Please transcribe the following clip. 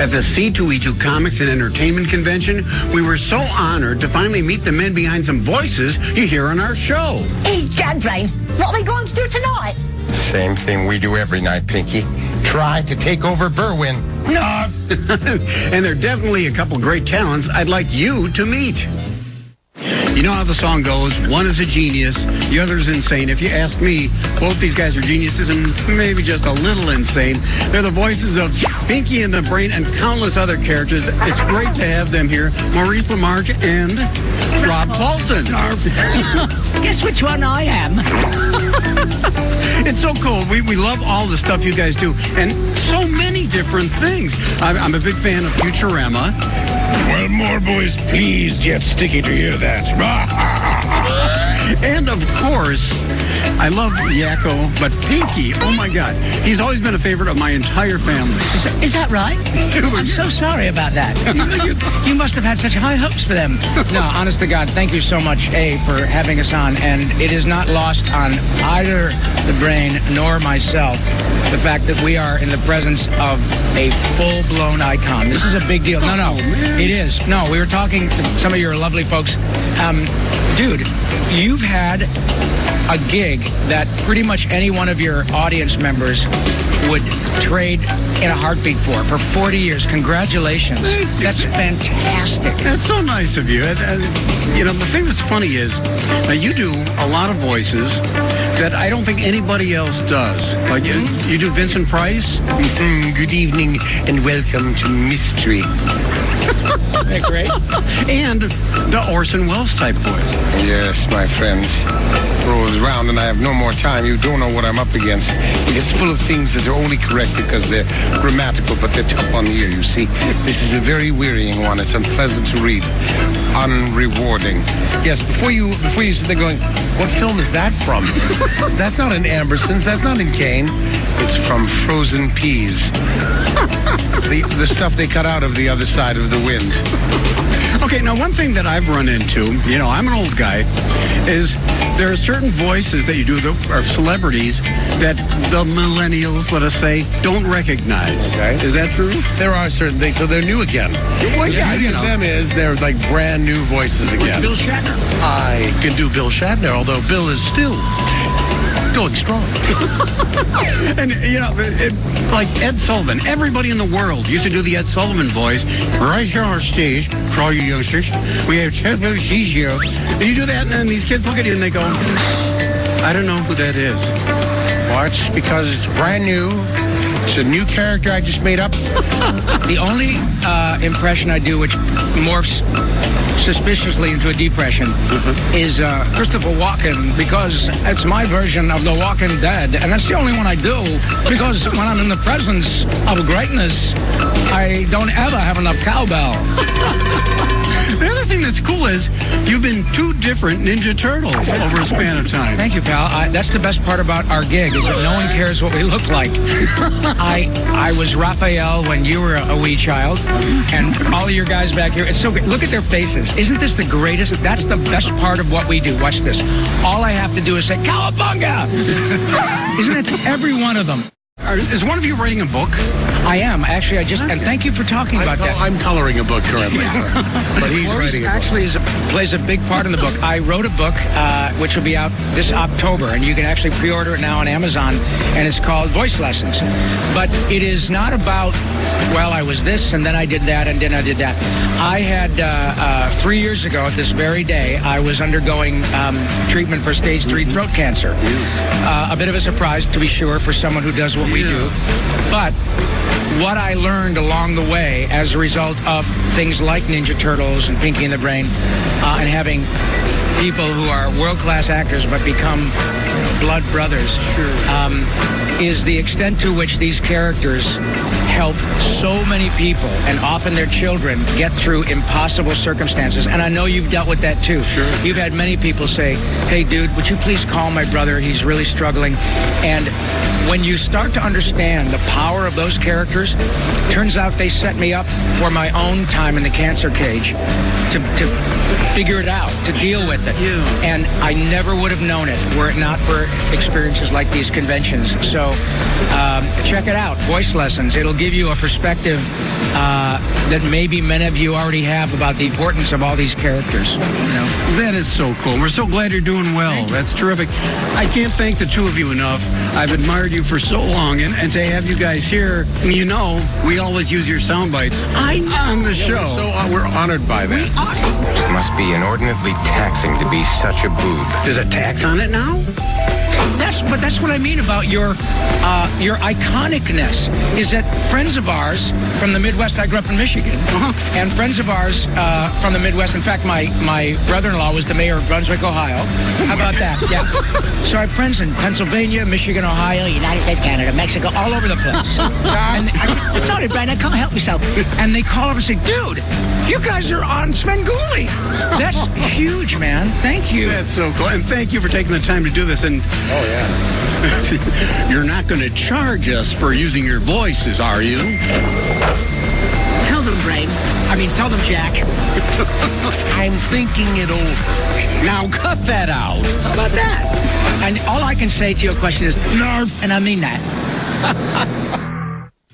at the C2E2 Comics and Entertainment Convention. We were so honored to finally meet the men behind some voices you hear on our show. Hey, Jadbrain, what are we going to do tonight? Same thing we do every night, Pinky. Try to take over Berwyn. No. And there are definitely a couple great talents I'd like you to meet. You know how the song goes, one is a genius, the other is insane. If you ask me, both these guys are geniuses and maybe just a little insane. They're the voices of Pinky and the Brain and countless other characters. It's great to have them here, Maurice LaMarche and Rob Paulsen. Guess which one I am? It's so cool. We love all the stuff you guys do, and so many different things. I'm a big fan of Futurama. Well, more boys, please, yet sticky to hear that. And, of course, I love Yakko, but Pinky, oh, my God. He's always been a favorite of my entire family. Is that right? I'm so sorry about that. You must have had such high hopes for them. No, honest to God, thank you so much, A, for having us on. And it is not lost on either the Brain nor myself the fact that we are in the presence of a full-blown icon. This is a big deal. No, it is. No, we were talking to some of your lovely folks. Dude, you've had a gig that pretty much any one of your audience members would trade in a heartbeat for 40 years. Congratulations. That's fantastic. That's so nice of you. You know, the thing that's funny is you do a lot of voices that I don't think anybody else does. Like you do Vincent Price. Good evening and welcome to Mystery. Isn't that great? And the Orson Welles type voice. Yes, my friends. Rolls round and I have no more time. You don't know what I'm up against. It's full of things that are only correct because they're grammatical, but they're tough on the ear, you see. This is a very wearying one. It's unpleasant to read. Unrewarding. Yes, before you sit there going, what film is that from? That's not in Ambersons. That's not in Kane. It's from Frozen Peas. The stuff they cut out of The Other Side of the Wind. Okay, now one thing that I've run into, you know, I'm an old guy, is there are certain voices that you do that are celebrities that the millennials, let us say, don't recognize. Okay. Is that true? There are certain things, so they're new again. Well, The beauty of them is they're like brand new voices again. Bill Shatner. I can do Bill Shatner, although Bill is still going strong. And, you know, like Ed Sullivan, everybody in the world used to do the Ed Sullivan voice right here on our stage for all you youngsters. We have Ted here. And you do that, and these kids look at you and they go, I don't know who that is. Watch, because it's brand new. It's a new character I just made up. The only impression I do, which morphs suspiciously into a depression, is Christopher Walken, because it's my version of The Walking Dead, and that's the only one I do, because when I'm in the presence of greatness, I don't ever have enough cowbell. The other thing that's cool is you've been two different Ninja Turtles over a span of time. Thank you, pal. That's the best part about our gig, is that no one cares what we look like. I was Raphael when you were a wee child, and all of your guys back here, it's so good. Look at their faces. Isn't this the greatest? That's the best part of what we do. Watch this. All I have to do is say, Cowabunga! Isn't it every one of them? Is one of you writing a book? I am. Actually, and thank you for talking about that. I'm coloring a book currently, but he's Maurice writing a book. actually plays a big part in the book. I wrote a book which will be out this October, and you can actually pre-order it now on Amazon, and it's called Voice Lessons. But it is not about, well, I was this, and then I did that, and then I did that. I had, 3 years ago at this very day, I was undergoing treatment for stage 3 throat cancer. A bit of a surprise, to be sure, for someone who does what we do. But what I learned along the way as a result of things like Ninja Turtles and Pinky and the Brain, and having people who are world-class actors but become blood brothers, is the extent to which these characters help so many people, and often their children, get through impossible circumstances. And I know you've dealt with that too. Sure. You've had many people say, hey, dude, would you please call my brother? He's really struggling. And when you start to understand the power of those characters, turns out they set me up for my own time in the cancer cage to figure it out, to deal with it. Yeah. And I never would have known it were it not for experiences like these conventions. So check it out, Voice Lessons. It'll give you a perspective that maybe many of you already have about the importance of all these characters. You know? That is so cool. We're so glad you're doing well. That's terrific. I can't thank the two of you enough. I've admired you for so long, and to have you guys here, you know, we always use your sound bites on the show. We're honored by that. It must be inordinately taxing to be such a boob. There's a tax on it now? But that's what I mean about your iconicness, is that friends of ours from the Midwest, I grew up in Michigan, and friends of ours from the Midwest, in fact, my brother-in-law was the mayor of Brunswick, Ohio. How about that? Yeah. So I have friends in Pennsylvania, Michigan, Ohio, United States, Canada, Mexico, all over the place. And sorry, Brian, I can't help myself. And they call up and say, dude, you guys are on Svengoolie. That's huge, man. Thank you. That's so cool. And thank you for taking the time to do this. And Oh, yeah. you're not going to charge us for using your voices, are you? Tell them, Brain. Tell them, Jack. I'm thinking it over. Now cut that out. How about that? And all I can say to your question is, no, and I mean that.